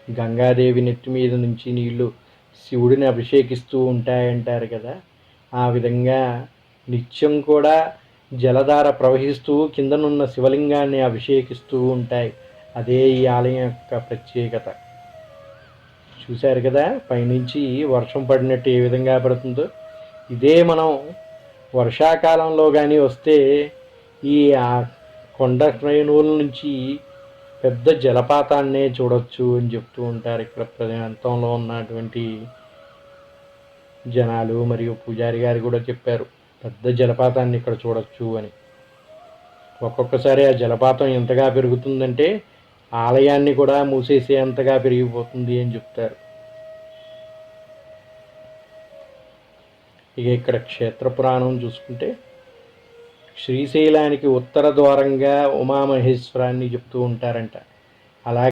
గంగాదేవి నెత్తి మీద నుంచి నీళ్లు శివుడిని అభిషేకిస్తూ ఉంటాయంటారు కదా. ఆ విధంగా నిత్యం కూడా జలధార ప్రవహిస్తూ కిందనున్న శివలింగాన్ని అభిషేకిస్తూ ఉంటాయి. అదే ఈ ఆలయం యొక్క ప్రత్యేకత. చూశారు కదా, పైనుంచి వర్షం పడినట్టు ఏ విధంగా పడుతుందో. ఇదే మనం వర్షాకాలంలో కానీ వస్తే ఈ కొండ శ్రేణువుల నుంచి పెద్ద జలపాతాన్నే చూడొచ్చు అని చెప్తూ ఉంటారు ఇక్కడ ప్రాంతంలో ఉన్నటువంటి జనాలు. మరియు పూజారి గారు కూడా చెప్పారు, పెద్ద జలపాతాన్ని ఇక్కడ చూడొచ్చు అని. ఒక్కొక్కసారి ఆ జలపాతం ఎంతగా పెరుగుతుందంటే ఆలయాన్ని కూడా మూసేసేంతగా పెరిగిపోతుంది అని చెప్తారు. ఇక ఇక్కడ క్షేత్ర పురాణం చూసుకుంటే శ్రీశైలానికి ఉత్తర ద్వారంగా ఉమామహేశ్వరాన్ని చెప్తూ ఉంటారంట. అలాగే